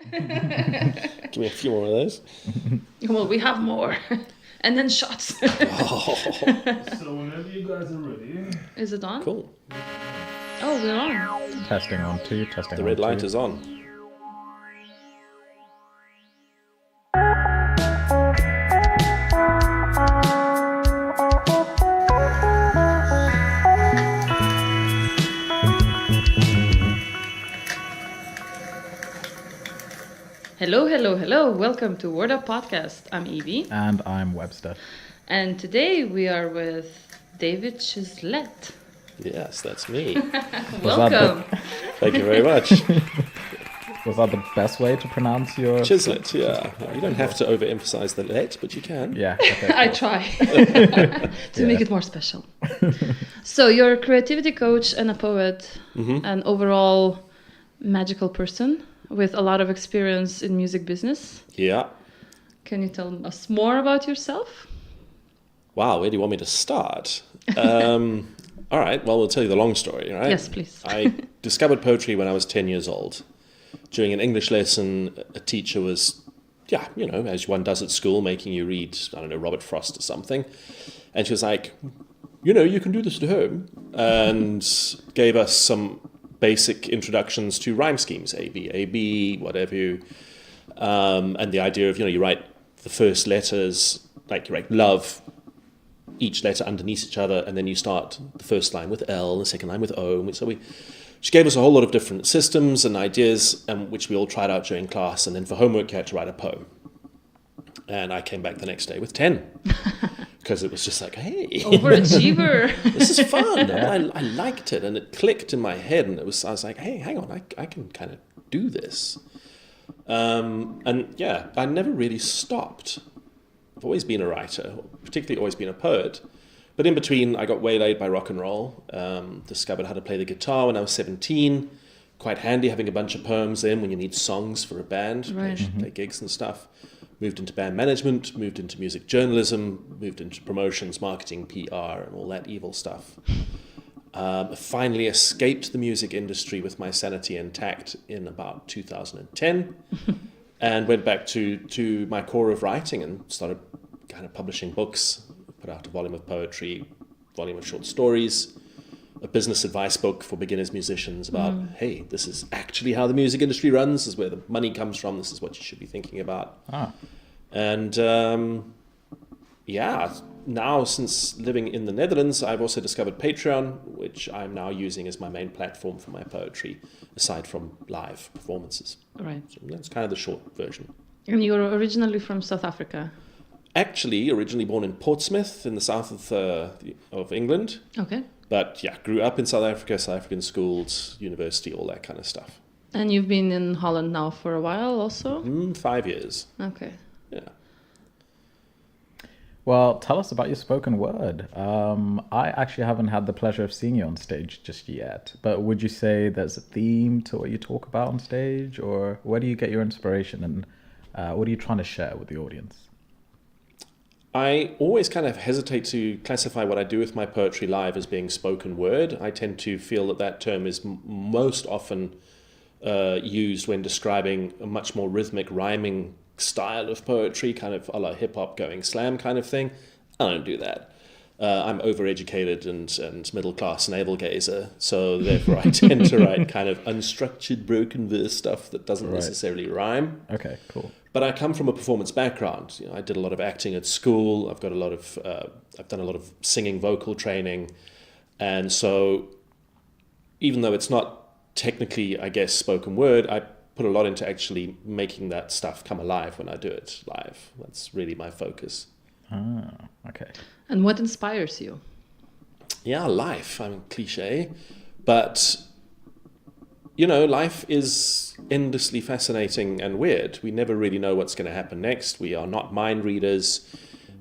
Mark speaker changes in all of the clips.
Speaker 1: Give me a few more of those.
Speaker 2: Well, we have more. And then shots.
Speaker 1: Oh,
Speaker 3: So whenever you guys are ready.
Speaker 2: Is it on?
Speaker 1: cool.
Speaker 2: Oh, we're on.
Speaker 4: Testing on 2, testing
Speaker 1: The
Speaker 4: on
Speaker 1: red
Speaker 4: 2.
Speaker 1: light is on.
Speaker 2: Hello, hello, hello. Welcome to Word Up Podcast. I'm Evie.
Speaker 4: And I'm Webster.
Speaker 2: And today we are with David Chislett.
Speaker 1: Yes, that's me.
Speaker 2: Welcome.
Speaker 1: Thank you very much.
Speaker 4: Was that the best way to pronounce your...
Speaker 1: Chislett, yeah. You don't have to overemphasize the let, but you can.
Speaker 4: Yeah, okay.
Speaker 2: I try to make it more special. So you're a creativity coach and a poet, an overall magical person with a lot of experience in music business.
Speaker 1: Yeah.
Speaker 2: Can you tell us more about yourself?
Speaker 1: Wow, where do you want me to start? All right, well, we'll tell you the long story, right?
Speaker 2: Yes, please.
Speaker 1: I discovered poetry when I was 10 years old. During an English lesson, a teacher was, as one does at school, making you read, Robert Frost or something. And she was like, you can do this at home. And gave us some basic introductions to rhyme schemes, A, B, whatever. And the idea of, you write the first letters, like you write love, each letter underneath each other, and then you start the first line with L, and the second line with O. And so she gave us a whole lot of different systems and ideas, which we all tried out during class. And then for homework, you had to write a poem. And I came back the next day with 10. Because it was just like, hey.
Speaker 2: Overachiever.
Speaker 1: This is fun. I liked it, and it clicked in my head. And I was like, hey, hang on, I can kind of do this. I never really stopped. I've always been a writer, particularly always been a poet. But in between, I got waylaid by rock and roll, discovered how to play the guitar when I was 17. Quite handy having a bunch of poems in when you need songs for a band, play gigs and stuff. Moved into band management, moved into music journalism, moved into promotions, marketing, PR, and all that evil stuff. Finally escaped the music industry with my sanity intact in about 2010. And went back to my core of writing and started kind of publishing books, put out a volume of poetry, volume of short stories, a business advice book for beginners musicians about, hey, this is actually how the music industry runs, this is where the money comes from, this is what you should be thinking about. And now since living in the Netherlands, I've also discovered Patreon, which I'm now using as my main platform for my poetry, aside from live performances.
Speaker 2: Right.
Speaker 1: So that's kind of the short version.
Speaker 2: And you're originally from South Africa?
Speaker 1: Actually, originally born in Portsmouth in the south of England.
Speaker 2: Okay.
Speaker 1: But grew up in South Africa, South African schools, university, all that kind of stuff.
Speaker 2: And you've been in Holland now for a while also?
Speaker 1: 5 years.
Speaker 2: Okay.
Speaker 1: Yeah.
Speaker 4: Well, tell us about your spoken word. I actually haven't had the pleasure of seeing you on stage just yet. But would you say there's a theme to what you talk about on stage? Or where do you get your inspiration? And what are you trying to share with the audience?
Speaker 1: I always kind of hesitate to classify what I do with my poetry live as being spoken word. I tend to feel that term is most often used when describing a much more rhythmic, rhyming style of poetry, kind of a la hip-hop going slam kind of thing. I don't do that. I'm overeducated and middle-class navel-gazer, so therefore I tend to write kind of unstructured, broken verse stuff that doesn't necessarily rhyme.
Speaker 4: Okay, cool.
Speaker 1: But I come from a performance background. I did a lot of acting at school. I've done a lot of singing, vocal training, and so even though it's not technically, I guess, spoken word, I put a lot into actually making that stuff come alive when I do it live. That's really my focus.
Speaker 4: Okay.
Speaker 2: And what inspires you?
Speaker 1: Yeah, life. I mean, cliche, but life is endlessly fascinating and weird. We never really know what's going to happen next. We are not mind readers.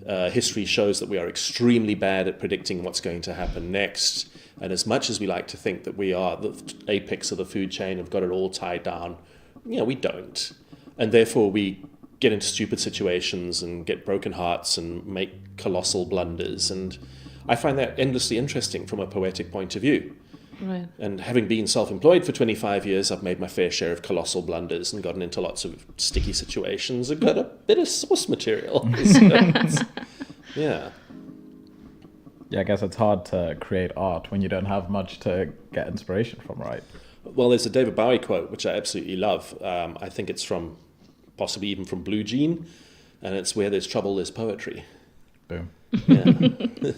Speaker 1: History shows that we are extremely bad at predicting what's going to happen next. And as much as we like to think that we are the apex of the food chain, have got it all tied down, we don't. And therefore we get into stupid situations and get broken hearts and make colossal blunders. And I find that endlessly interesting from a poetic point of view.
Speaker 2: Right.
Speaker 1: And having been self-employed for 25 years, I've made my fair share of colossal blunders and gotten into lots of sticky situations and got a bit of source material. Yeah.
Speaker 4: Yeah, I guess it's hard to create art when you don't have much to get inspiration from, right?
Speaker 1: Well, there's a David Bowie quote, which I absolutely love. I think it's from, possibly even from Blue Jean, and it's where there's trouble, there's poetry.
Speaker 4: Boom.
Speaker 1: Yeah.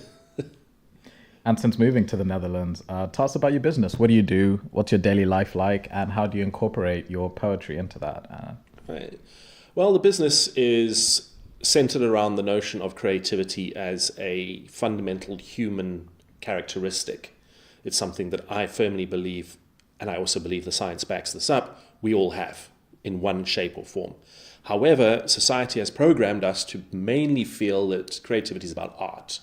Speaker 4: And since moving to the Netherlands, tell us about your business. What do you do? What's your daily life like? And how do you incorporate your poetry into that?
Speaker 1: Right. Well, the business is centered around the notion of creativity as a fundamental human characteristic. It's something that I firmly believe, and I also believe the science backs this up, we all have in one shape or form. However, society has programmed us to mainly feel that creativity is about art.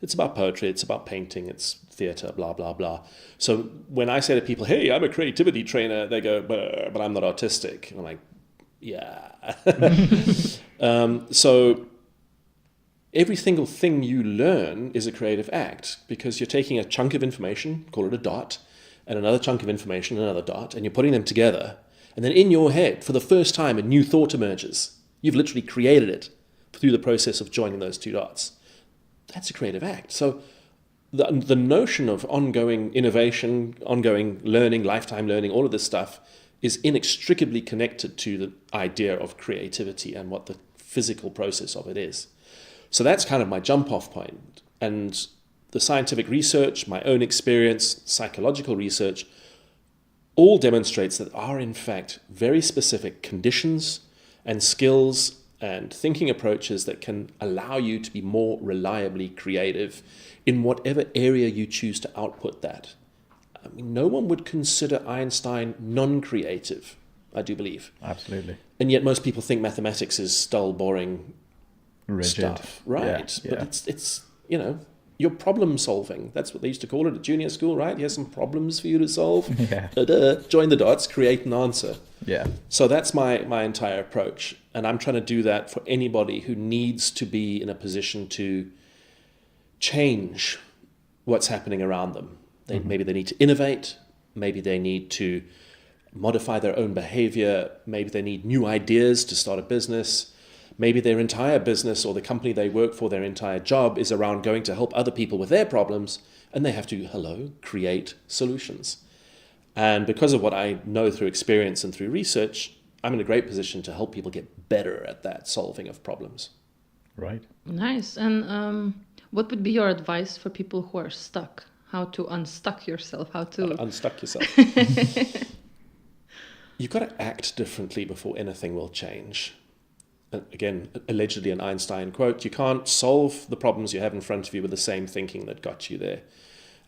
Speaker 1: It's about poetry, it's about painting, it's theatre, blah, blah, blah. So when I say to people, hey, I'm a creativity trainer, they go, but I'm not artistic. And I'm like, yeah. So every single thing you learn is a creative act because you're taking a chunk of information, call it a dot, and another chunk of information, another dot, and you're putting them together. And then in your head, for the first time, a new thought emerges. You've literally created it through the process of joining those two dots. That's a creative act. So the notion of ongoing innovation, ongoing learning, lifetime learning, all of this stuff is inextricably connected to the idea of creativity and what the physical process of it is. So that's kind of my jump-off point. And the scientific research, my own experience, psychological research, all demonstrates that there are, in fact, very specific conditions and skills and thinking approaches that can allow you to be more reliably creative in whatever area you choose to output that. I mean, no one would consider Einstein non-creative, I do believe.
Speaker 4: Absolutely.
Speaker 1: And yet most people think mathematics is dull, boring
Speaker 4: Rigid
Speaker 1: stuff. Right.
Speaker 4: Yeah,
Speaker 1: But it's you're problem solving. That's what they used to call it at junior school, right? Here's some problems for you to solve.
Speaker 4: Yeah.
Speaker 1: Join the dots, create an answer.
Speaker 4: Yeah.
Speaker 1: So that's my entire approach. And I'm trying to do that for anybody who needs to be in a position to change what's happening around them. Maybe they need to innovate. Maybe they need to modify their own behavior. Maybe they need new ideas to start a business. Maybe their entire business or the company they work for, their entire job is around going to help other people with their problems, and they have to, create solutions. And because of what I know through experience and through research, I'm in a great position to help people get better at that solving of problems.
Speaker 4: Right.
Speaker 2: Nice. And what would be your advice for people who are stuck? How to unstuck yourself? How to
Speaker 1: unstuck yourself. You've got to act differently before anything will change. Again, allegedly an Einstein quote, you can't solve the problems you have in front of you with the same thinking that got you there.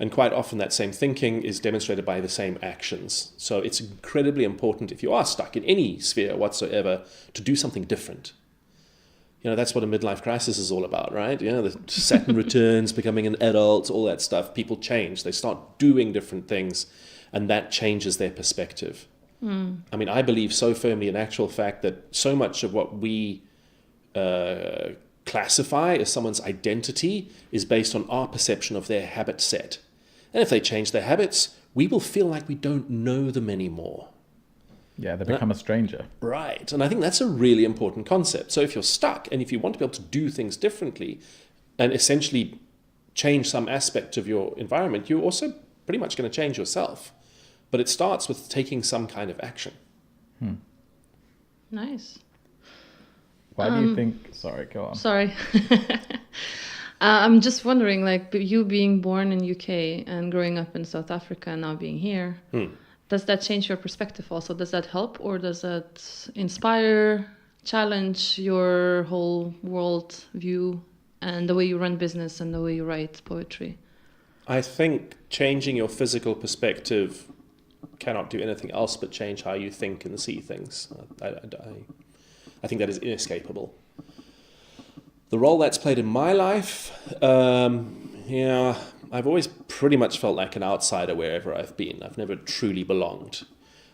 Speaker 1: And quite often that same thinking is demonstrated by the same actions. So it's incredibly important if you are stuck in any sphere whatsoever to do something different. That's what a midlife crisis is all about, right? The Saturn returns, becoming an adult, all that stuff. People change. They start doing different things, and that changes their perspective. I mean, I believe so firmly in actual fact that so much of what we classify as someone's identity is based on our perception of their habit set. And if they change their habits, we will feel like we don't know them anymore.
Speaker 4: Yeah, they become a stranger.
Speaker 1: Right. And I think that's a really important concept. So if you're stuck and if you want to be able to do things differently and essentially change some aspect of your environment, you're also pretty much going to change yourself. But it starts with taking some kind of action.
Speaker 2: Nice.
Speaker 4: Why do you think... Sorry, go on.
Speaker 2: Sorry. I'm just wondering, you being born in UK and growing up in South Africa and now being here, does that change your perspective also? Does that help, or does that inspire, challenge your whole world view and the way you run business and the way you write poetry?
Speaker 1: I think changing your physical perspective cannot do anything else but change how you think and see things. I think that is inescapable. The role that's played in my life, I've always pretty much felt like an outsider wherever I've been. I've never truly belonged.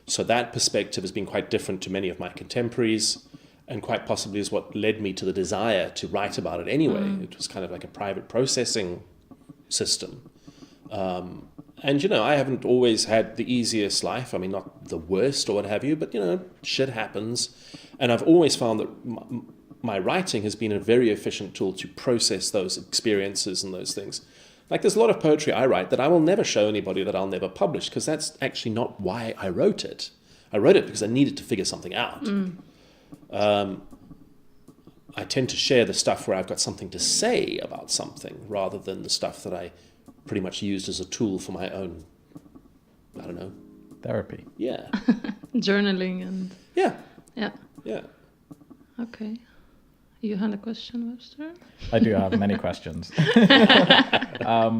Speaker 1: So that perspective has been quite different to many of my contemporaries, and quite possibly is what led me to the desire to write about it anyway. It was kind of like a private processing system. And, I haven't always had the easiest life. I mean, not the worst or what have you, but, shit happens. And I've always found that my writing has been a very efficient tool to process those experiences and those things. Like, there's a lot of poetry I write that I will never show anybody, that I'll never publish, because that's actually not why I wrote it. I wrote it because I needed to figure something out. I tend to share the stuff where I've got something to say about something, rather than the stuff that I pretty much used as a tool for my own, I don't know.
Speaker 4: Therapy.
Speaker 1: Yeah.
Speaker 2: Journaling and...
Speaker 1: Yeah.
Speaker 2: Yeah.
Speaker 1: Yeah.
Speaker 2: Okay. You had a question, Webster?
Speaker 4: I do have many questions. I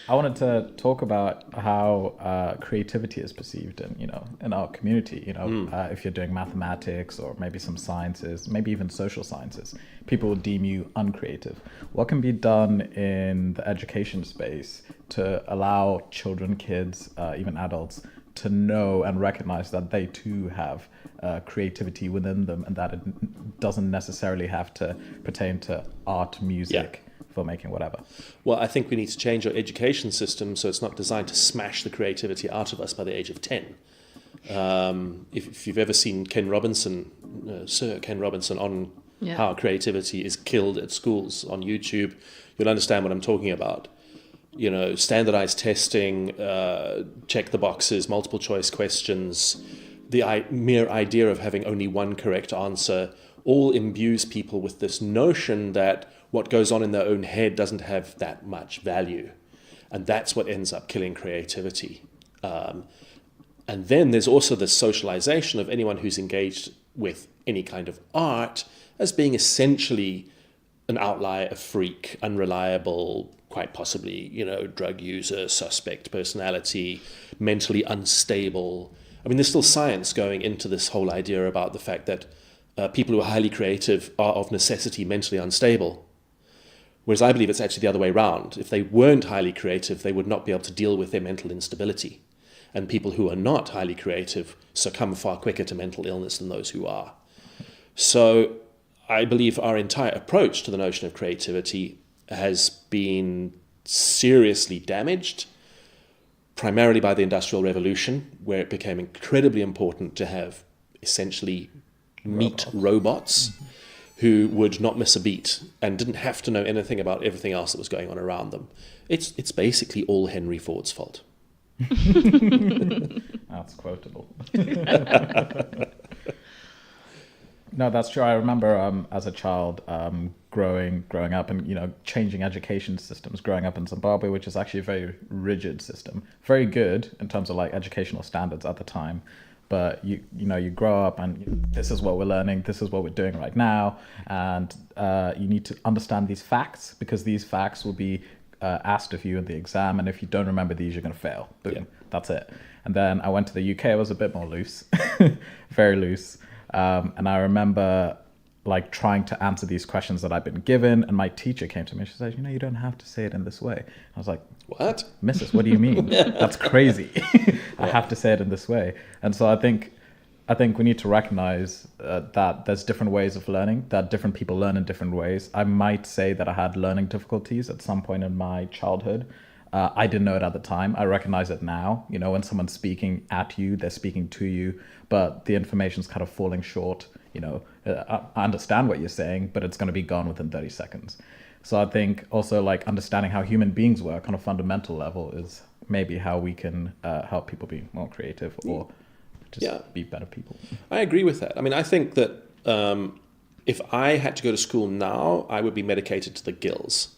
Speaker 4: wanted to talk about how creativity is perceived in our community. If you're doing mathematics or maybe some sciences, maybe even social sciences, people will deem you uncreative. What can be done in the education space to allow children, kids, even adults to know and recognize that they too have creativity within them, and that it doesn't necessarily have to pertain to art, music, filmmaking, whatever?
Speaker 1: Well, I think we need to change our education system so it's not designed to smash the creativity out of us by the age of 10. If you've ever seen Sir Ken Robinson on how creativity is killed at schools on YouTube, you'll understand what I'm talking about. Standardized testing, check the boxes, multiple choice questions, the mere idea of having only one correct answer, all imbues people with this notion that what goes on in their own head doesn't have that much value. And that's what ends up killing creativity. And then there's also the socialization of anyone who's engaged with any kind of art as being essentially an outlier, a freak, unreliable, quite possibly, drug user, suspect personality, mentally unstable. I mean, there's still science going into this whole idea about the fact that people who are highly creative are of necessity mentally unstable. Whereas I believe it's actually the other way around. If they weren't highly creative, they would not be able to deal with their mental instability. And people who are not highly creative succumb far quicker to mental illness than those who are. So I believe our entire approach to the notion of creativity has been seriously damaged, primarily by the Industrial Revolution, where it became incredibly important to have essentially meat robots who would not miss a beat and didn't have to know anything about everything else that was going on around them. It's basically all Henry Ford's fault.
Speaker 4: That's quotable. No, that's true. I remember as a child growing up and changing education systems. Growing up in Zimbabwe, which is actually a very rigid system, very good in terms of like educational standards at the time. But you grow up and this is what we're learning. This is what we're doing right now, and you need to understand these facts because these facts will be asked of you in the exam, and if you don't remember these, you're going to fail. Boom, that's it. And then I went to the UK. It was a bit more loose, very loose. And I remember like trying to answer these questions that I'd been given, and my teacher came to me and she said, you don't have to say it in this way. I was like,
Speaker 1: what?
Speaker 4: Mrs., what do you mean? That's crazy. I have to say it in this way. And so I think we need to recognize that there's different ways of learning, that different people learn in different ways. I might say that I had learning difficulties at some point in my childhood. I didn't know it at the time. I recognize it now. When someone's speaking at you, they're speaking to you, but the information's kind of falling short. I understand what you're saying, but it's going to be gone within 30 seconds. So I think also like understanding how human beings work on a fundamental level is maybe how we can help people be more creative or just be better people.
Speaker 1: I agree with that. I mean, I think that if I had to go to school now, I would be medicated to the gills,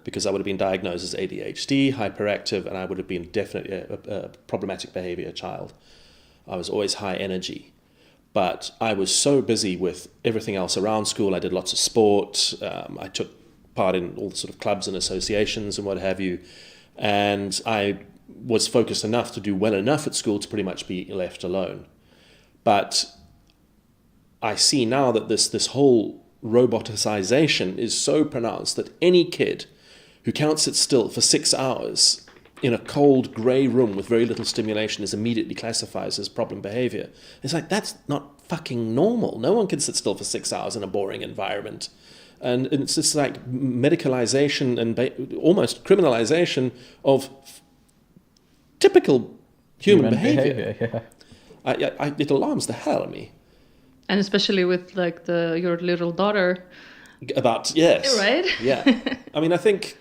Speaker 1: because I would have been diagnosed as ADHD, hyperactive, and I would have been definitely a problematic behavior child. I was always high energy, but I was so busy with everything else around school. I did lots of sport. I took part in all the sort of clubs and associations and what have you, and I was focused enough to do well enough at school to pretty much be left alone. But I see now that this whole roboticization is so pronounced that any kid who can't sit still for 6 hours in a cold, grey room with very little stimulation is immediately classified as problem behavior. It's like, that's not fucking normal. No one can sit still for 6 hours in a boring environment. And it's just like medicalization and almost criminalization of typical human behavior.
Speaker 4: Yeah.
Speaker 1: It alarms the hell out of me.
Speaker 2: And especially with like your little daughter.
Speaker 1: About, yes.
Speaker 2: Right?
Speaker 1: Yeah. I mean, I think,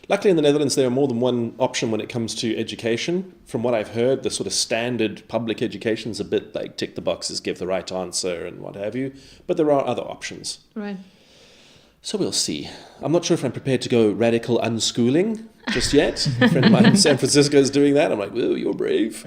Speaker 1: luckily in the Netherlands, there are more than one option when it comes to education. From what I've heard, the sort of standard public education is a bit like tick the boxes, give the right answer and what have you. But there are other options.
Speaker 2: Right.
Speaker 1: So we'll see. I'm not sure if I'm prepared to go radical unschooling just yet. A friend of mine in San Francisco is doing that. I'm like, whoa, you're brave.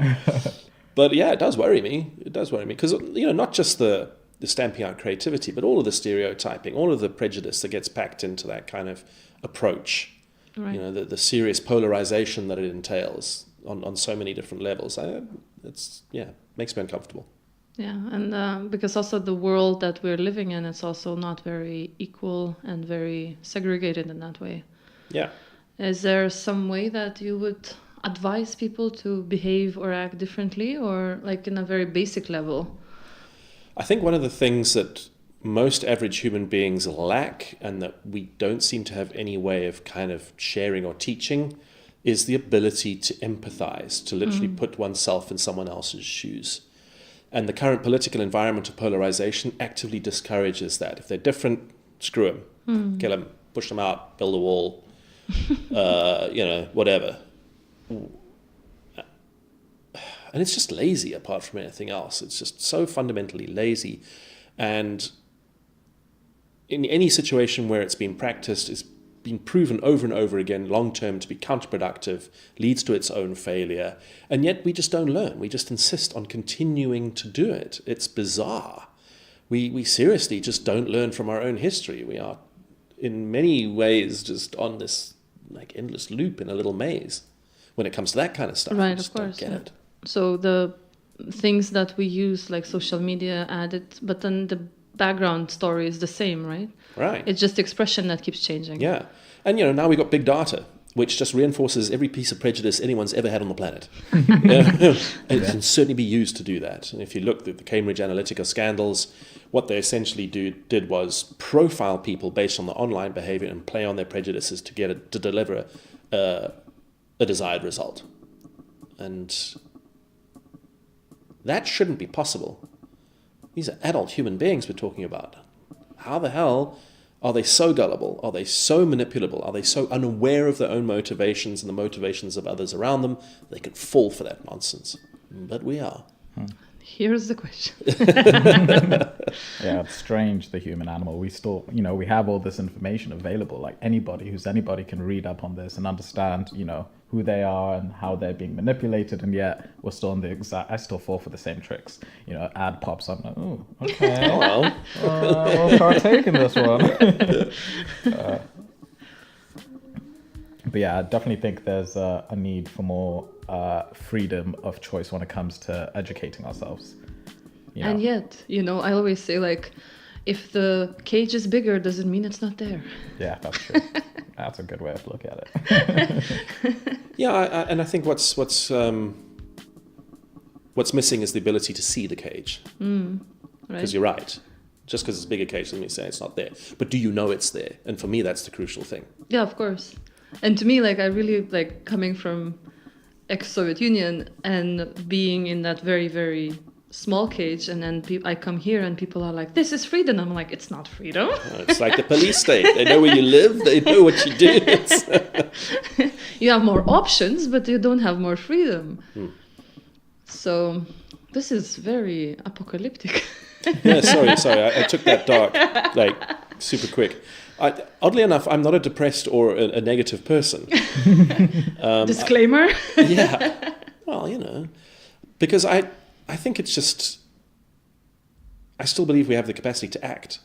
Speaker 1: But yeah, it does worry me. It does worry me. Because, not just the stamping out creativity, but all of the stereotyping, all of the prejudice that gets packed into that kind of approach.
Speaker 2: Right.
Speaker 1: The serious polarization that it entails on so many different levels. Makes me uncomfortable.
Speaker 2: Yeah, and because also the world that we're living in is also not very equal and very segregated in that way.
Speaker 1: Yeah.
Speaker 2: Is there some way that you would advise people to behave or act differently, or like in a very basic level?
Speaker 1: I think one of the things that most average human beings lack, and that we don't seem to have any way of kind of sharing or teaching, is the ability to empathize, to literally put oneself in someone else's shoes. And the current political environment of polarization actively discourages that. If they're different, screw them, kill them, push them out, build a wall, whatever. And it's just lazy apart from anything else. It's just so fundamentally lazy. And in any situation where it's been practiced, it's been proven over and over again long-term to be counterproductive, leads to its own failure. And yet we just don't learn. We just insist on continuing to do it. It's bizarre. We seriously just don't learn from our own history. We are in many ways just on this like endless loop in a little maze when it comes to that kind of stuff.
Speaker 2: Right,
Speaker 1: I just
Speaker 2: of course.
Speaker 1: don't get it.
Speaker 2: So the things that we use, like social media, added, but then the background story is the same, right?
Speaker 1: Right.
Speaker 2: It's just the expression that keeps changing.
Speaker 1: Yeah. And, now we've got big data, which just reinforces every piece of prejudice anyone's ever had on the planet. It can certainly be used to do that. And if you look at the Cambridge Analytica scandals, what they essentially did was profile people based on their online behavior and play on their prejudices to deliver a desired result. And that shouldn't be possible. These are adult human beings we're talking about. How the hell are they so gullible? Are they so manipulable? Are they so unaware of their own motivations and the motivations of others around them? They could fall for that nonsense. But we are.
Speaker 2: Here's the question.
Speaker 4: Yeah, it's strange, the human animal. We still, we have all this information available. Like anybody can read up on this and understand, who they are and how they're being manipulated, and yet we're still in I still fall for the same tricks. Ad pops up, like, oh, okay,
Speaker 1: Well,
Speaker 4: we'll partake in this one. But yeah, I definitely think there's a need for more freedom of choice when it comes to educating ourselves.
Speaker 2: And yet, I always say, like, if the cage is bigger, does it mean it's not there?
Speaker 4: Yeah, that's true. That's a good way of looking at it.
Speaker 1: yeah, and I think what's missing is the ability to see the cage.
Speaker 2: Right.
Speaker 1: Because you're right. Just because it's a bigger cage doesn't mean say it's not there. But do you know it's there? And for me, that's the crucial thing.
Speaker 2: Yeah, of course. And to me, like, I really like coming from ex-Soviet Union and being in that very, very small cage, and then I come here and people are like, this is freedom. I'm like, it's not freedom.
Speaker 1: It's like the police state. They know where you live. They know what you do.
Speaker 2: You have more options, but you don't have more freedom. So this is very apocalyptic.
Speaker 1: Yeah, sorry. I took that dark, like, super quick. Oddly enough, I'm not a depressed or a negative person.
Speaker 2: Disclaimer.
Speaker 1: Yeah. Well, because I think it's just, I still believe we have the capacity to act.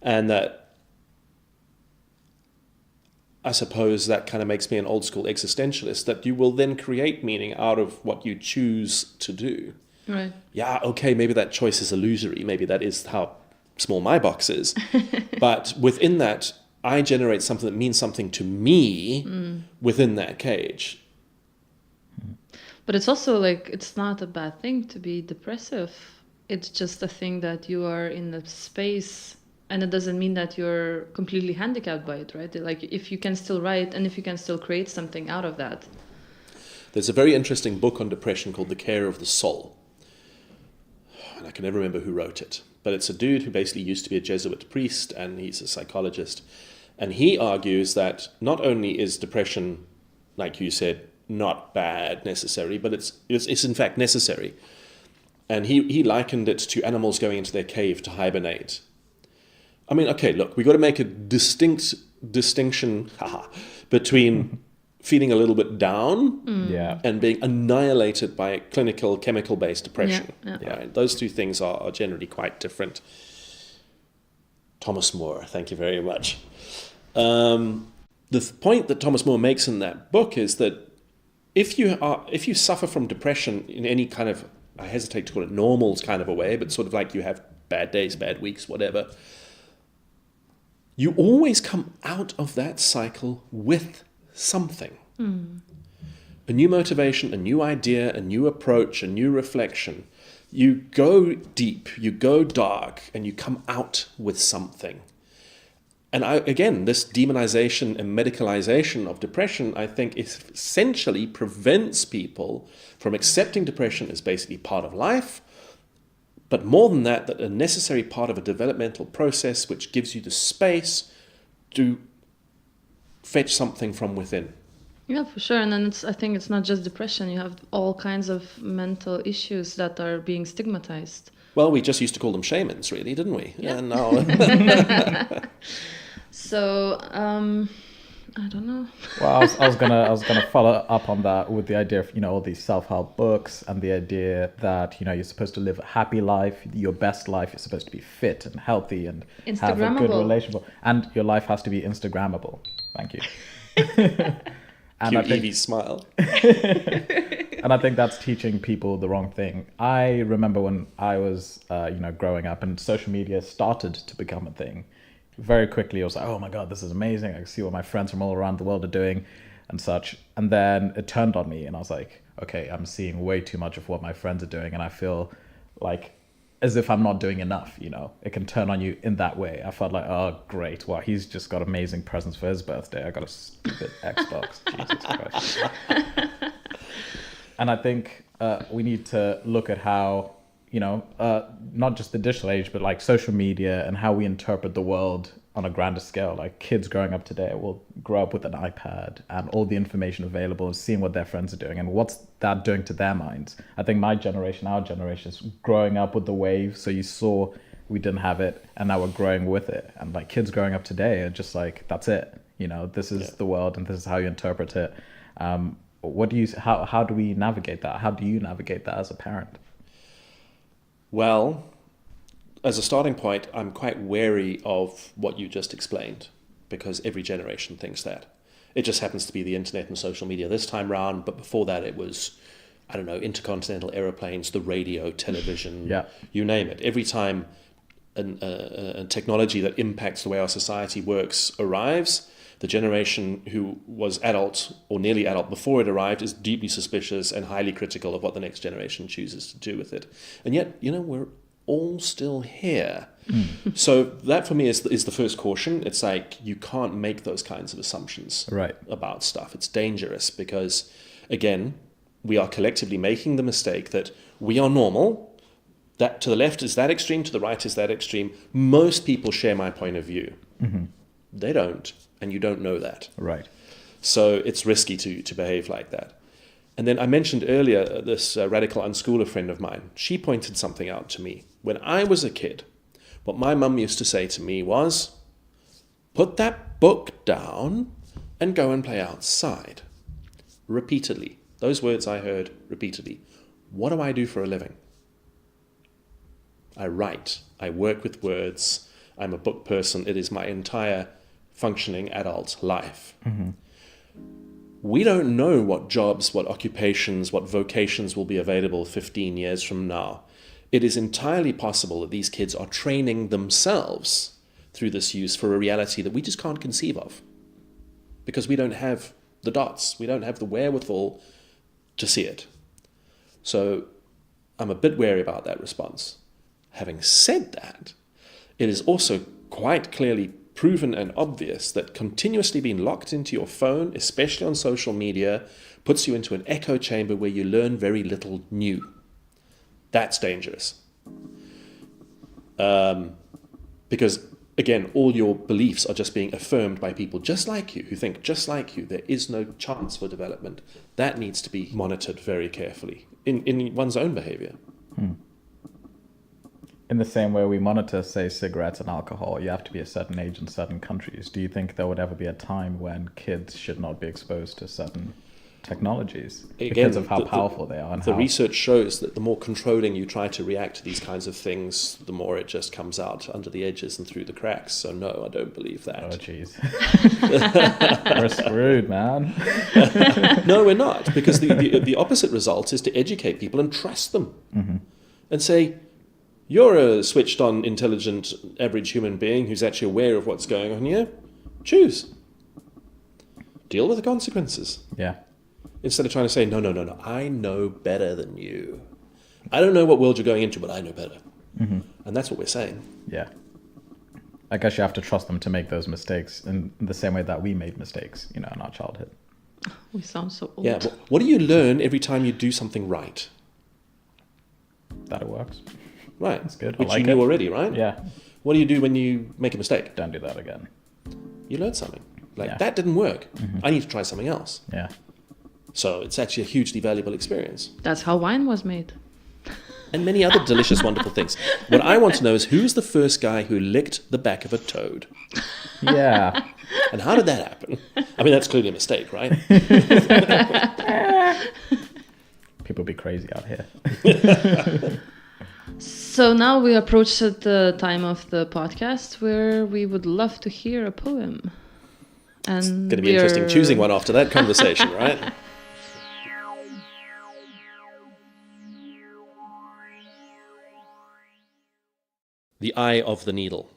Speaker 1: And that, I suppose that kind of makes me an old school existentialist, that you will then create meaning out of what you choose to do.
Speaker 2: Right.
Speaker 1: Yeah, okay, maybe that choice is illusory. Maybe that is how small my box is. But within that, I generate something that means something to me within that cage.
Speaker 2: But it's also like, it's not a bad thing to be depressive. It's just a thing that you are in a space and it doesn't mean that you're completely handicapped by it, right? Like if you can still write and if you can still create something out of that.
Speaker 1: There's a very interesting book on depression called The Care of the Soul. And I can never remember who wrote it. But it's a dude who basically used to be a Jesuit priest, and he's a psychologist. And he argues that not only is depression, like you said, not bad necessarily, but it's in fact necessary. And he likened it to animals going into their cave to hibernate. I mean, okay, look, we've got to make a distinction between feeling a little bit down and being annihilated by clinical chemical-based depression. Right? Those two things are generally quite different. Thomas More, thank you very much. The point that Thomas More makes in that book is that if you suffer from depression in any kind of, I hesitate to call it normal kind of a way, but sort of like you have bad days, bad weeks, whatever, you always come out of that cycle with something. A new motivation, a new idea, a new approach, a new reflection. You go deep, you go dark, and you come out with something. And again, this demonization and medicalization of depression, I think, essentially prevents people from accepting depression as basically part of life, but more than that, that a necessary part of a developmental process which gives you the space to fetch something from within.
Speaker 2: Yeah, for sure. And then I think it's not just depression. You have all kinds of mental issues that are being stigmatized.
Speaker 1: Well, we just used to call them shamans, really, didn't we?
Speaker 2: Yeah.
Speaker 1: And now...
Speaker 2: So, I don't know.
Speaker 4: Well, I was gonna follow up on that with the idea of, all these self-help books and the idea that, you're supposed to live a happy life, your best life. You're supposed to be fit and healthy and have a good relationship, and your life has to be Instagrammable. Thank you. And
Speaker 1: cute Evie's smile.
Speaker 4: And I think that's teaching people the wrong thing. I remember when I was, growing up and social media started to become a thing. Very quickly, I was like, oh my God, this is amazing. I can see what my friends from all around the world are doing and such. And then it turned on me and I was like, okay, I'm seeing way too much of what my friends are doing. And I feel like as if I'm not doing enough, It can turn on you in that way. I felt like, oh, great. Wow, he's just got amazing presents for his birthday. I got a stupid Xbox. Jesus Christ. And I think we need to look at how, not just the digital age, but like social media and how we interpret the world on a grander scale. Like kids growing up today will grow up with an iPad and all the information available and seeing what their friends are doing and what's that doing to their minds. I think my generation, our generation is growing up with the wave. So you saw we didn't have it and now we're growing with it. And like kids growing up today are just like, that's it. This is the world and this is how you interpret it. How do we navigate that? How do you navigate that as a parent?
Speaker 1: Well, as a starting point, I'm quite wary of what you just explained because every generation thinks that. It just happens to be the internet and social media this time round, but before that it was, I don't know, intercontinental aeroplanes, the radio, television, you name it. Every time a technology that impacts the way our society works arrives, the generation who was adult or nearly adult before it arrived is deeply suspicious and highly critical of what the next generation chooses to do with it. And yet, we're all still here. So that for me is the first caution. It's like you can't make those kinds of assumptions about stuff. It's dangerous because, again, we are collectively making the mistake that we are normal. That to the left is that extreme, to the right is that extreme. Most people share my point of view. Mm-hmm. They don't. And you don't know that.
Speaker 4: Right.
Speaker 1: So it's risky to behave like that. And then I mentioned earlier this radical unschooler friend of mine. She pointed something out to me. When I was a kid, what my mum used to say to me was, put that book down and go and play outside. Repeatedly. Those words I heard repeatedly. What do I do for a living? I write. I work with words. I'm a book person. It is my entire functioning adult life. Mm-hmm. We don't know what jobs, what occupations, what vocations will be available 15 years from now. It is entirely possible that these kids are training themselves through this use for a reality that we just can't conceive of because we don't have the dots. We don't have the wherewithal to see it. So I'm a bit wary about that response. Having said that, it is also quite clearly proven and obvious that continuously being locked into your phone, especially on social media, puts you into an echo chamber where you learn very little new. That's dangerous. Because, again, all your beliefs are just being affirmed by people just like you, who think just like you. There is no chance for development. That needs to be monitored very carefully in one's own behavior.
Speaker 4: In the same way we monitor, say, cigarettes and alcohol, you have to be a certain age in certain countries. Do you think there would ever be a time when kids should not be exposed to certain technologies because of how powerful they are? And
Speaker 1: the research shows that the more controlling you try to react to these kinds of things, the more it just comes out under the edges and through the cracks. So no, I don't believe that.
Speaker 4: Oh, jeez. We're screwed, man.
Speaker 1: No, we're not, because the opposite result is to educate people and trust them. And say, you're a switched-on, intelligent, average human being who's actually aware of what's going on here. Choose. Deal with the consequences.
Speaker 4: Yeah.
Speaker 1: Instead of trying to say, no, I know better than you. I don't know what world you're going into, but I know better. And that's what we're saying.
Speaker 4: Yeah. I guess you have to trust them to make those mistakes in the same way that we made mistakes, in our childhood.
Speaker 2: We sound so old.
Speaker 1: Yeah. What do you learn every time you do something right?
Speaker 4: That it works.
Speaker 1: Right.
Speaker 4: That's good.
Speaker 1: Which you knew already, right?
Speaker 4: Yeah.
Speaker 1: What do you do when you make a mistake?
Speaker 4: Don't do that again.
Speaker 1: You learn something. That didn't work. I need to try something else.
Speaker 4: Yeah.
Speaker 1: So it's actually a hugely valuable experience.
Speaker 2: That's how wine was made.
Speaker 1: And many other delicious, wonderful things. What I want to know is, who's the first guy who licked the back of a toad?
Speaker 4: Yeah.
Speaker 1: And how did that happen? I mean, that's clearly a mistake, right?
Speaker 4: People be crazy out here.
Speaker 2: So now we approach the time of the podcast where we would love to hear a poem. And
Speaker 1: It's going to be interesting choosing one after that conversation, right? The Eye of the Needle.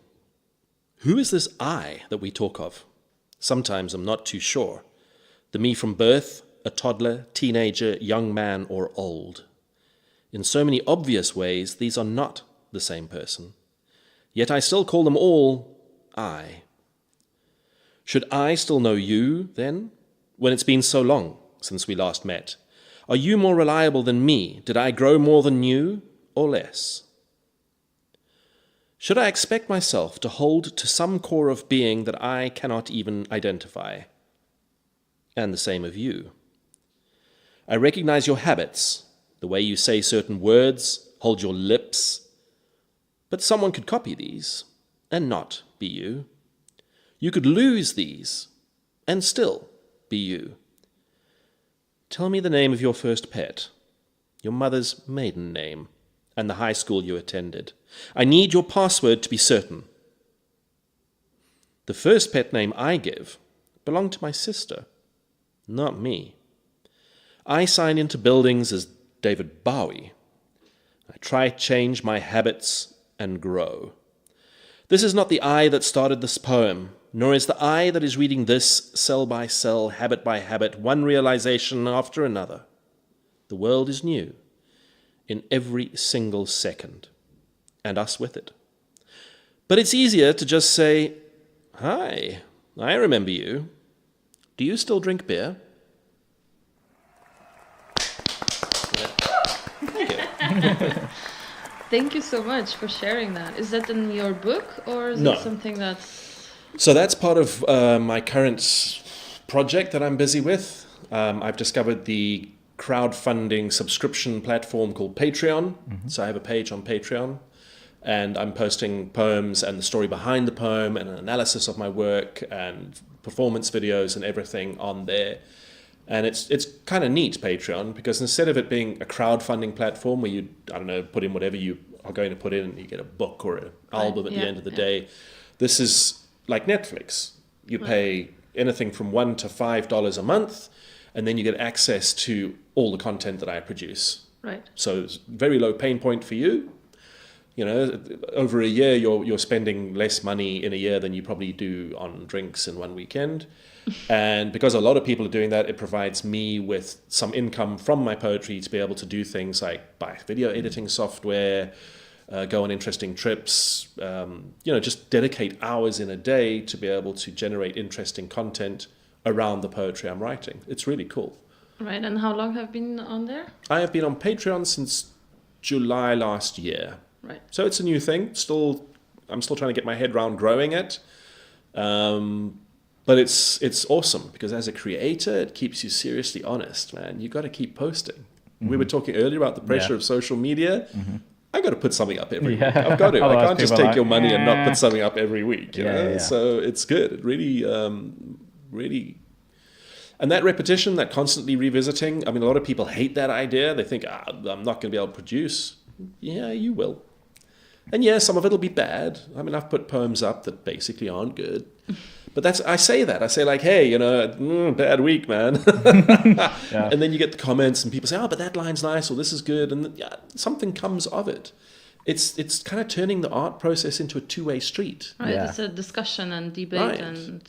Speaker 1: Who is this I that we talk of? Sometimes I'm not too sure. The me from birth, a toddler, teenager, young man, or old. In so many obvious ways, these are not the same person. Yet I still call them all I. Should I still know you, then, when it's been so long since we last met? Are you more reliable than me? Did I grow more than you, or less? Should I expect myself to hold to some core of being that I cannot even identify? And the same of you. I recognize your habits, the way you say certain words, hold your lips. But someone could copy these and not be you. You could lose these and still be you. Tell me the name of your first pet, your mother's maiden name, and the high school you attended. I need your password to be certain. The first pet name I give belonged to my sister, not me. I sign into buildings as David Bowie. I try to change my habits and grow. This is not the I that started this poem, nor is the I that is reading this cell by cell, habit by habit, one realization after another. The world is new in every single second, and us with it. But it's easier to just say, hi, I remember you. Do you still drink beer? Thank you.
Speaker 2: Thank you so much for sharing that. Is that in your book, or is
Speaker 1: No.
Speaker 2: it something that's...
Speaker 1: So that's part of my current project that I'm busy with. I've discovered the crowdfunding subscription platform called Patreon. So I have a page on Patreon, and I'm posting poems and the story behind the poem and an analysis of my work and performance videos and everything on there. And it's kind of neat, Patreon, because instead of it being a crowdfunding platform where you, I don't know, put in whatever you are going to put in and you get a book or an album at the end of the day, this is like Netflix. You pay anything from $1 to $5 a month, and then you get access to all the content that I produce.
Speaker 2: Right.
Speaker 1: So it's very low pain point for you. You know, over a year, you're spending less money in a year than you probably do on drinks in one weekend. And because a lot of people are doing that, it provides me with some income from my poetry to be able to do things like buy video editing software, go on interesting trips, just dedicate hours in a day to be able to generate interesting content around the poetry I'm writing. It's really cool.
Speaker 2: Right, and how long have you been on there?
Speaker 1: I have been on Patreon since July last year.
Speaker 2: Right.
Speaker 1: So it's a new thing. I'm still trying to get my head around growing it. But it's awesome because as a creator, it keeps you seriously honest, man. You got to keep posting. Mm-hmm. We were talking earlier about the pressure of social media. Mm-hmm. I got to put something up every week. I've got to. I can't just take your money and not put something up every week. You know? So it's good. It really, really. And that repetition, that constantly revisiting, I mean, a lot of people hate that idea. They think, I'm not going to be able to produce. Yeah, you will. And yeah, some of it will be bad. I mean, I've put poems up that basically aren't good. But I say like, hey, bad week, man. And then you get the comments and people say, but that line's nice or this is good. And something comes of it. It's kind of turning the art process into a two-way street.
Speaker 2: Right, it's a discussion and debate.
Speaker 1: Right.
Speaker 2: And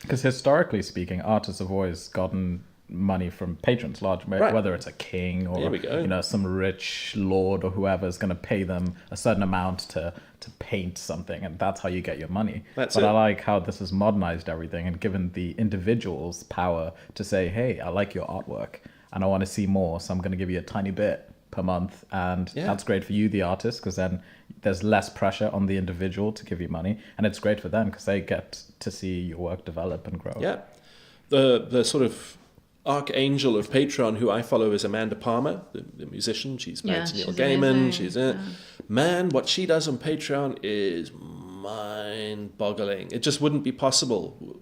Speaker 4: because historically speaking, artists have always gotten money from patrons, whether it's a king or some rich lord or whoever is going to pay them a certain amount to paint something, and that's how you get your money. But I like how this has modernized everything and given the individuals power to say, hey, I like your artwork and I want to see more, so I'm going to give you a tiny bit per month, and that's great for you, the artist, because then there's less pressure on the individual to give you money, and it's great for them because they get to see your work develop and grow.
Speaker 1: The sort of archangel of Patreon who I follow is Amanda Palmer, the musician. She's married to Neil Gaiman. Man, what she does on Patreon is mind-boggling. It just wouldn't be possible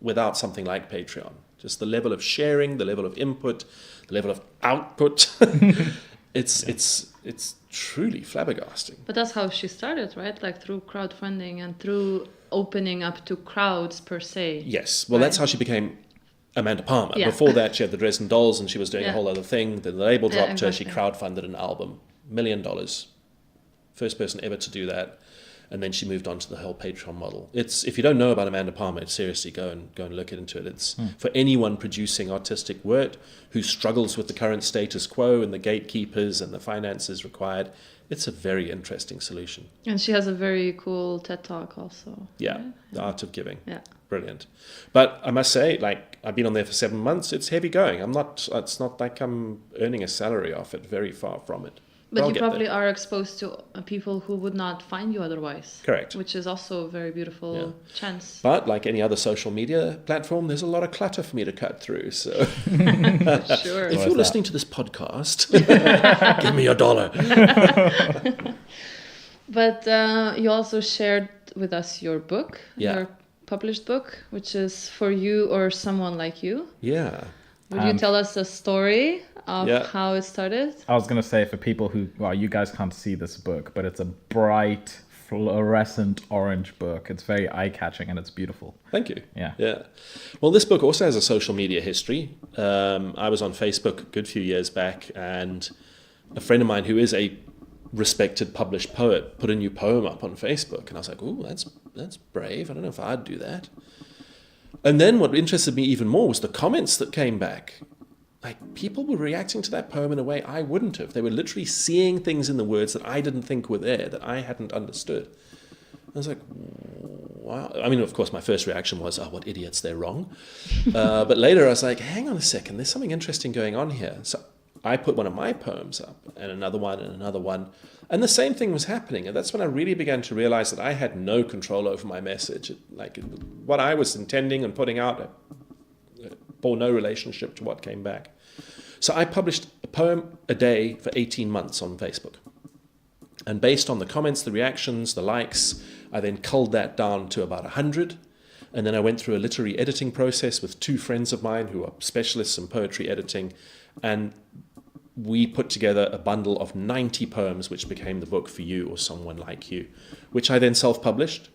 Speaker 1: without something like Patreon. Just the level of sharing, the level of input, the level of output. It's truly flabbergasting.
Speaker 2: But that's how she started, right? Like through crowdfunding and through opening up to crowds per se.
Speaker 1: Yes. Well, that's how she became Amanda Palmer. Before that, she had the Dresden Dolls and she was doing a whole other thing. Then the label dropped her. She crowdfunded an album. $1 million. First person ever to do that. And then she moved on to the whole Patreon model. If you don't know about Amanda Palmer, seriously go and look into it. It's for anyone producing artistic work who struggles with the current status quo and the gatekeepers and the finances required. It's a very interesting solution. And
Speaker 2: she has a very cool TED Talk also.
Speaker 1: Yeah, right? The Art of Giving.
Speaker 2: Yeah.
Speaker 1: Brilliant. But I must say, I've been on there for 7 months. It's heavy going. It's not like I'm earning a salary off it. Very far from it.
Speaker 2: But you probably are exposed to people who would not find you otherwise.
Speaker 1: Correct.
Speaker 2: Which is also a very beautiful chance.
Speaker 1: But like any other social media platform, there's a lot of clutter for me to cut through. So
Speaker 2: sure.
Speaker 1: If you're listening to this podcast, give me $1.
Speaker 2: But you also shared with us your book, your published book, which is For You or Someone Like You.
Speaker 1: Yeah.
Speaker 2: Would you tell us the story of how it started?
Speaker 4: I was going to say, for people who, you guys can't see this book, but it's a bright, fluorescent orange book. It's very eye-catching and it's beautiful.
Speaker 1: Thank you.
Speaker 4: Yeah.
Speaker 1: Well, this book also has a social media history. I was on Facebook a good few years back, and a friend of mine who is a respected published poet put a new poem up on Facebook, and I was like, ooh, that's brave. I don't know if I'd do that. And then what interested me even more was the comments that came back. Like, people were reacting to that poem in a way I wouldn't have. They were literally seeing things in the words that I didn't think were there, that I hadn't understood. I was like, wow. I mean, of course, my first reaction was, what idiots, they're wrong. But later I was like, hang on a second, there's something interesting going on here. So I put one of my poems up, and another one, and another one. And the same thing was happening. And that's when I really began to realize that I had no control over my message. Like, what I was intending and putting out bore no relationship to what came back. So I published a poem a day for 18 months on Facebook. And based on the comments, the reactions, the likes, I then culled that down to about 100. And then I went through a literary editing process with 2 friends of mine who are specialists in poetry editing. And we put together a bundle of 90 poems, which became the book For You or Someone Like You, which I then self-published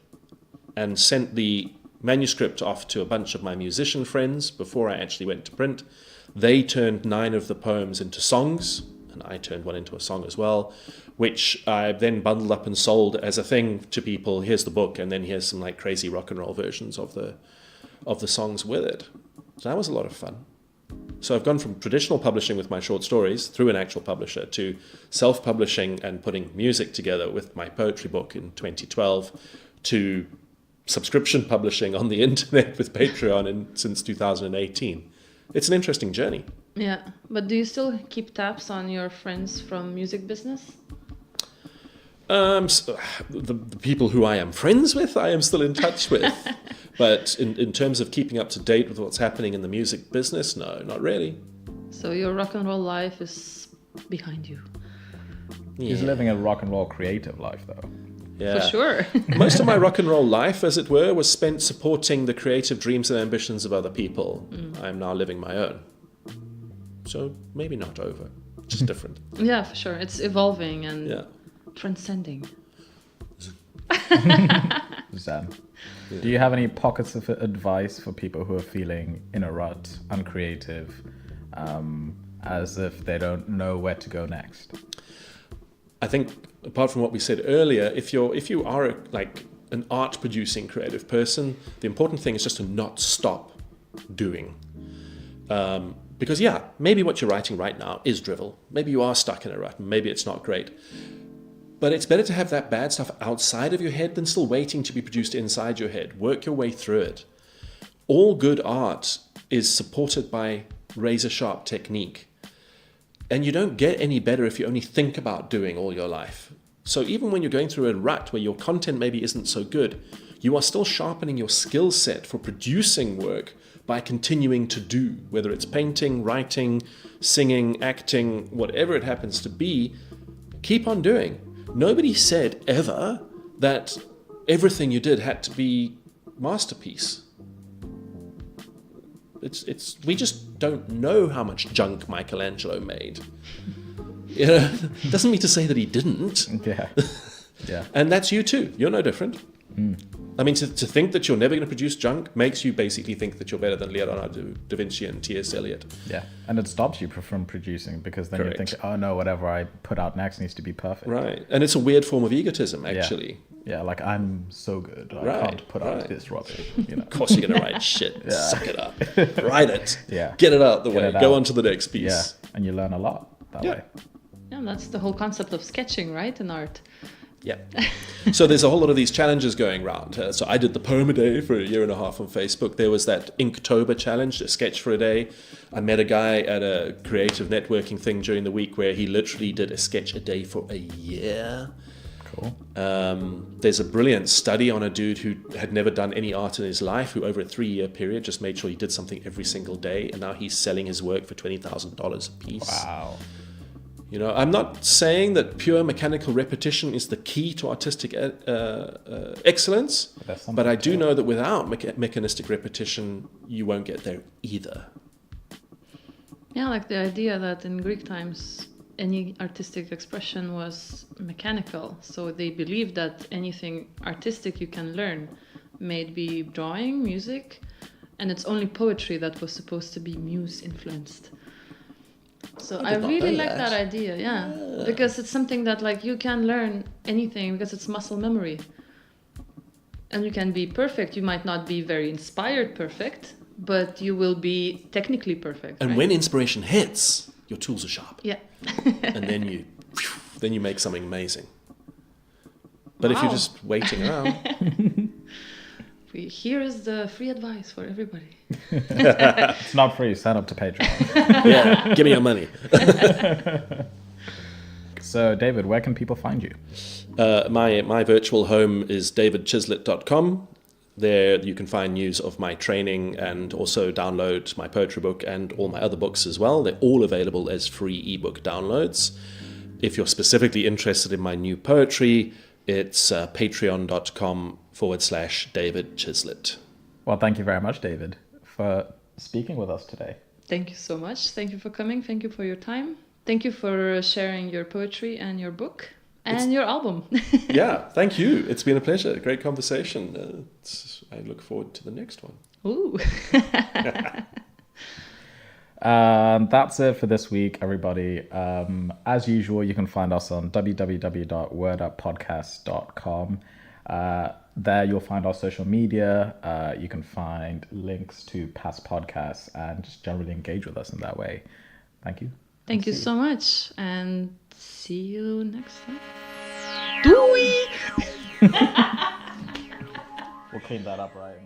Speaker 1: and sent the manuscript off to a bunch of my musician friends before I actually went to print. They turned 9 of the poems into songs, and I turned one into a song as well, which I then bundled up and sold as a thing to people. Here's the book, and then here's some like crazy rock and roll versions of the songs with it. So that was a lot of fun. So I've gone from traditional publishing with my short stories through an actual publisher to self-publishing and putting music together with my poetry book in 2012 to subscription publishing on the internet with Patreon since 2018. It's an interesting journey.
Speaker 2: Yeah, but do you still keep tabs on your friends from music business?
Speaker 1: So the people who I am friends with, I am still in touch with. But in terms of keeping up to date with what's happening in the music business, no, not really.
Speaker 2: So your rock and roll life is behind you.
Speaker 4: He's living a rock and roll creative life, though.
Speaker 1: Yeah.
Speaker 2: For sure.
Speaker 1: Most of my rock and roll life, as it were, was spent supporting the creative dreams and ambitions of other people. I'm now living my own. So maybe not over, just different.
Speaker 2: Yeah, for sure. It's evolving and
Speaker 1: Yeah.
Speaker 2: transcending.
Speaker 4: Zen. Do you have any pockets of advice for people who are feeling in a rut, uncreative, as if they don't know where to go next?
Speaker 1: I think, apart from what we said earlier, if you are like an art producing creative person, the important thing is just to not stop doing. Because maybe what you're writing right now is drivel. Maybe you are stuck in a rut. Maybe it's not great. But it's better to have that bad stuff outside of your head than still waiting to be produced inside your head. Work your way through it. All good art is supported by razor-sharp technique. And you don't get any better if you only think about doing all your life. So even when you're going through a rut where your content maybe isn't so good, you are still sharpening your skill set for producing work by continuing to do, whether it's painting, writing, singing, acting, whatever it happens to be, keep on doing. Nobody said ever that everything you did had to be masterpiece. We just don't know how much junk Michelangelo made. Doesn't mean to say that he didn't.
Speaker 4: Yeah. Yeah.
Speaker 1: And that's you too. You're no different. I mean, to think that you're never going to produce junk makes you basically think that you're better than Leonardo da Vinci and T.S. Eliot.
Speaker 4: Yeah, and it stops you from producing because then
Speaker 1: Correct.
Speaker 4: you think, oh no, whatever I put out next needs to be perfect.
Speaker 1: Right. And it's a weird form of egotism, actually.
Speaker 4: Yeah, like I'm so good, I
Speaker 1: Right,
Speaker 4: can't put out
Speaker 1: right.
Speaker 4: this rubbish.
Speaker 1: Of course you're going to write shit. Suck it up. Write it.
Speaker 4: Yeah.
Speaker 1: Get it out the
Speaker 4: Get
Speaker 1: way.
Speaker 4: it
Speaker 1: Go
Speaker 4: out.
Speaker 1: on to the next piece.
Speaker 4: Yeah, and you learn a lot that
Speaker 1: Yeah.
Speaker 4: way.
Speaker 2: Yeah, that's the whole concept of sketching, right, in art.
Speaker 1: Yeah. So there's a whole lot of these challenges going around. So I did the Permaday for a year and a half on Facebook. There was that Inktober challenge, a sketch for a day. I met a guy at a creative networking thing during the week where he literally did a sketch a day for a year.
Speaker 4: Cool.
Speaker 1: There's a brilliant study on a dude who had never done any art in his life, who over a 3-year period just made sure he did something every single day, and now he's selling his work for $20,000 a piece.
Speaker 4: Wow.
Speaker 1: You know, I'm not saying that pure mechanical repetition is the key to artistic excellence, but I do know that without mechanistic repetition, you won't get there either.
Speaker 2: Yeah, like the idea that in Greek times any artistic expression was mechanical. So they believed that anything artistic you can learn, may it be drawing, music, and it's only poetry that was supposed to be muse influenced. So I
Speaker 1: did not
Speaker 2: really
Speaker 1: know
Speaker 2: like
Speaker 1: that.
Speaker 2: that idea, yeah. Because it's something that like you can learn anything because it's muscle memory. And you can be perfect. You might not be very inspired perfect, but you will be technically perfect.
Speaker 1: And
Speaker 2: right?
Speaker 1: when inspiration hits, your tools are sharp.
Speaker 2: Yeah.
Speaker 1: And then you make something amazing. But if you're
Speaker 2: Wow.
Speaker 1: just waiting around,
Speaker 2: Here is the free advice for everybody.
Speaker 4: It's not free, sign up to Patreon.
Speaker 1: yeah, give me your money.
Speaker 4: So David, where can people find you?
Speaker 1: My virtual home is davidchislett.com. There you can find news of my training and also download my poetry book and all my other books as well. They're all available as free ebook downloads. If you're specifically interested in my new poetry, it's patreon.com/David Chislett.
Speaker 4: Well, thank you very much, David, for speaking with us today.
Speaker 2: Thank you so much. Thank you for coming. Thank you for your time. Thank you for sharing your poetry and your book and your album.
Speaker 1: Yeah, thank you. It's been a pleasure. Great conversation. I look forward to the next one.
Speaker 2: Ooh.
Speaker 4: That's it for this week, everybody. As usual, you can find us on www.worduppodcast.com. There you'll find our social media. You can find links to past podcasts and just generally engage with us in that way. Thank you.
Speaker 2: Thank you so much, and see you next time. Doei!
Speaker 4: We'll clean that up, right?